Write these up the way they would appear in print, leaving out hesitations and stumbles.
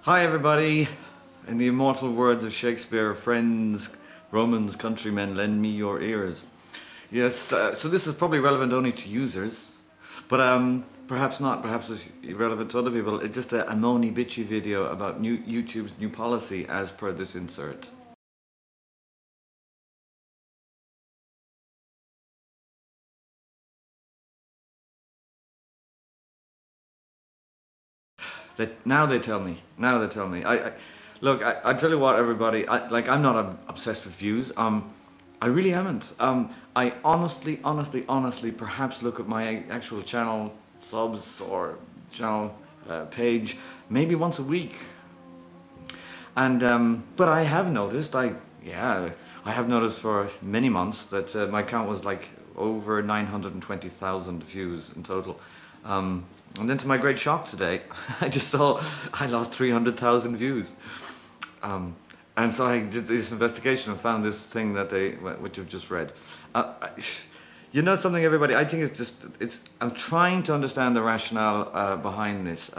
Hi everybody, in the immortal words of Shakespeare, friends, Romans, countrymen, lend me your ears. Yes, so this is probably relevant only to users, but perhaps not, perhaps it's irrelevant to other people. It's just a moany bitchy video about YouTube's new policy as per this insert. Now they tell me. Look, I tell you what, everybody. I'm not obsessed with views. I really haven't. I honestly, perhaps look at my actual channel subs or channel page maybe once a week. And but I have noticed. I have noticed for many months that my count was like over 920,000 views in total. And then to my great shock today, I just saw I lost 300,000 views. And so I did this investigation and found this thing that which you've just read. You know something, everybody? I think I'm trying to understand the rationale behind this.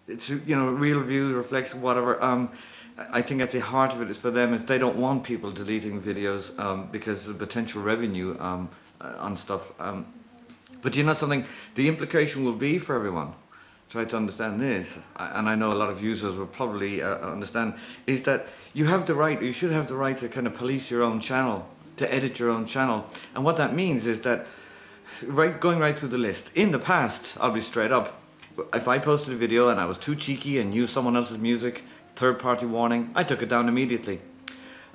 It's, you know, real view, reflects, whatever. I think at the heart of it is for them is they don't want people deleting videos because of potential revenue on stuff. But you know something, the implication will be for everyone, try to understand this, and I know a lot of users will probably understand, is that you have the right, you should have the right to kind of police your own channel, to edit your own channel. And what that means is that, going right through the list, in the past, I'll be straight up, if I posted a video and I was too cheeky and used someone else's music, third-party warning, I took it down immediately.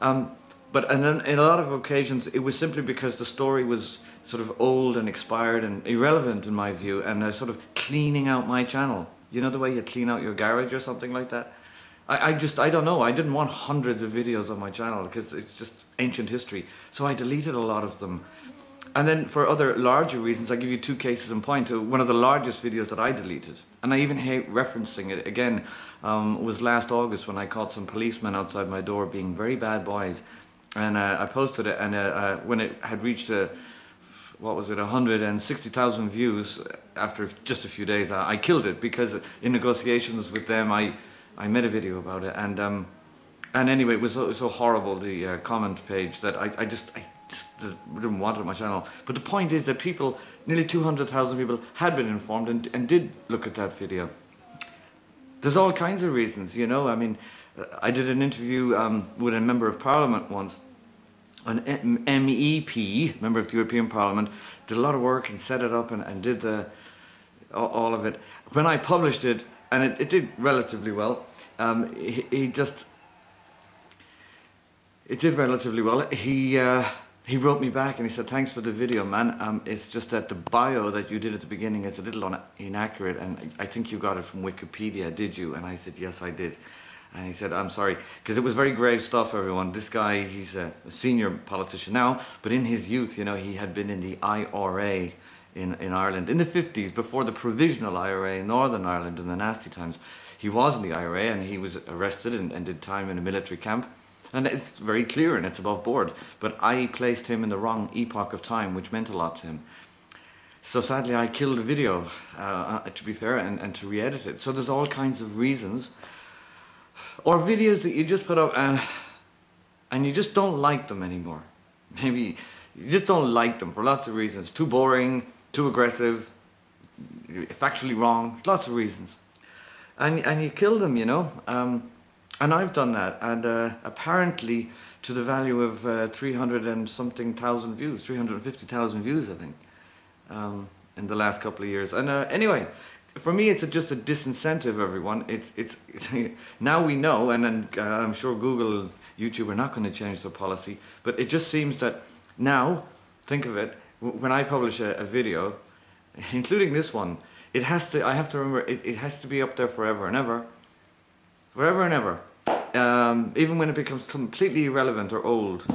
But in a lot of occasions, it was simply because the story was sort of old and expired and irrelevant in my view, and sort of cleaning out my channel. You know the way you clean out your garage or something like that? I don't know, I didn't want hundreds of videos on my channel because it's just ancient history. So I deleted a lot of them. And then for other larger reasons, I'll give you two cases in point. One of the largest videos that I deleted, and I even hate referencing it again, was last August when I caught some policemen outside my door being very bad boys. And I posted it, and when it had reached what was it, 160,000 views after just a few days, I killed it because in negotiations with them, I made a video about it, and anyway, it was so horrible, the comment page, that I just didn't want it on my channel. But the point is that people, nearly 200,000 people, had been informed and did look at that video. There's all kinds of reasons, you know. I mean, I did an interview with a member of Parliament once, an MEP, member of the European Parliament, did a lot of work and set it up and did all of it. When I published it, and it did relatively well, it did relatively well. He wrote me back and he said, "Thanks for the video, man. It's just that the bio that you did at the beginning is a little inaccurate, and I think you got it from Wikipedia, did you?" And I said, "Yes, I did." And he said, "I'm sorry," because it was very grave stuff, everyone. This guy, he's a senior politician now, but in his youth, you know, he had been in the IRA in Ireland in the 50s, before the provisional IRA in Northern Ireland in the nasty times. He was in the IRA and he was arrested and did time in a military camp. And it's very clear and it's above board. But I placed him in the wrong epoch of time, which meant a lot to him. So sadly, I killed the video, to be fair, and to re-edit it. So there's all kinds of reasons. Or videos that you just put up and you just don't like them anymore. Maybe you just don't like them for lots of reasons. Too boring, too aggressive, factually wrong, lots of reasons. And you kill them, you know. And I've done that, and apparently to the value of 300 and something thousand views, 350,000 views, I think, in the last couple of years. And anyway, for me, it's just a disincentive, everyone. It's now we know, and then I'm sure Google, YouTube are not going to change their policy, but it just seems that now, think of it, when I publish a video, including this one, I have to remember, it has to be up there forever and ever. Forever and ever. Even when it becomes completely irrelevant or old.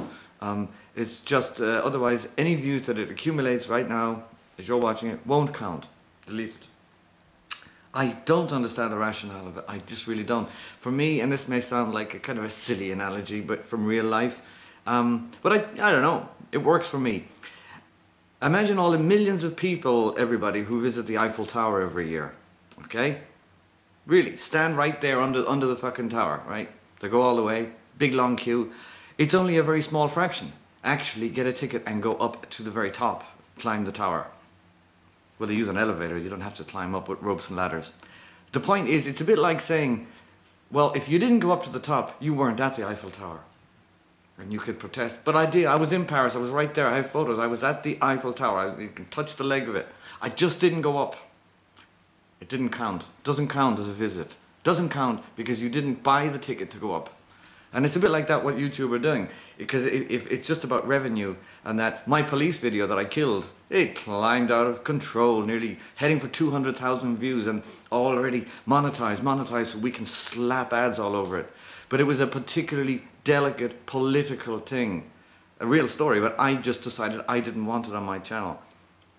It's just, otherwise, any views that it accumulates right now, as you're watching it, won't count. Delete it. I don't understand the rationale of it. I just really don't. For me, and this may sound like a kind of a silly analogy, but from real life, but I don't know. It works for me. Imagine all the millions of people, everybody, who visit the Eiffel Tower every year. Okay? Really, stand right there under the fucking tower, right? They go all the way, big long queue. It's only a very small fraction. Actually get a ticket and go up to the very top, climb the tower. Well, they use an elevator, you don't have to climb up with ropes and ladders. The point is, it's a bit like saying, well, if you didn't go up to the top, you weren't at the Eiffel Tower. And you could protest. But I did, I was in Paris, I was right there, I have photos, I was at the Eiffel Tower, you can touch the leg of it. I just didn't go up. It didn't count. Doesn't count as a visit. Doesn't count because you didn't buy the ticket to go up. And it's a bit like that what YouTube are doing. Because if it's just about revenue, and that my police video that I killed, it climbed out of control, nearly heading for 200,000 views and already monetized so we can slap ads all over it. But it was a particularly delicate political thing. A real story, but I just decided I didn't want it on my channel.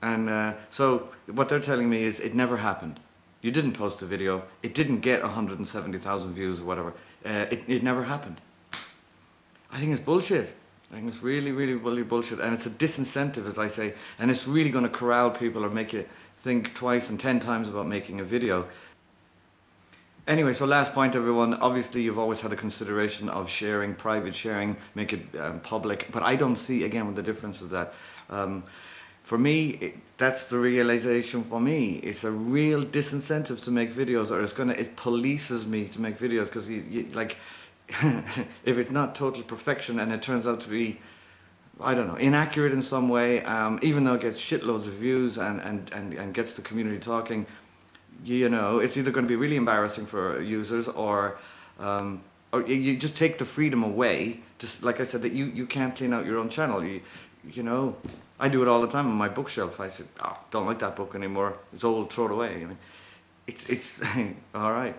And so what they're telling me is it never happened. You didn't post a video, it didn't get 170,000 views or whatever. It never happened. I think it's bullshit. I think it's really, really, really bullshit. And it's a disincentive, as I say. And it's really going to corral people or make you think twice and 10 times about making a video. Anyway, so last point, everyone. Obviously, you've always had the consideration of sharing, private sharing, make it public. But I don't see, again, what the difference is that. For me, that's the realization for me. It's a real disincentive to make videos, or it polices me to make videos, because like, if it's not total perfection and it turns out to be, I don't know, inaccurate in some way, even though it gets shitloads of views and gets the community talking, you know, it's either going to be really embarrassing for users, or you just take the freedom away. Just like I said, that you can't clean out your own channel. You know, I do it all the time on my bookshelf. I said, oh, don't like that book anymore. It's old, throw it away. I mean, it's all right.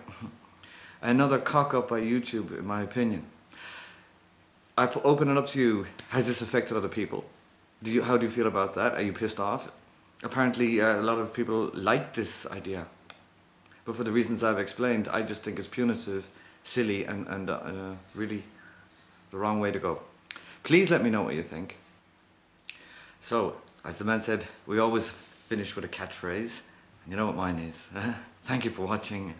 Another cock up by YouTube, in my opinion. I open it up to you. Has this affected other people? How do you feel about that? Are you pissed off? Apparently, a lot of people like this idea. But for the reasons I've explained, I just think it's punitive, silly, and really the wrong way to go. Please let me know what you think. So, as the man said, we always finish with a catchphrase. And you know what mine is. Thank you for watching.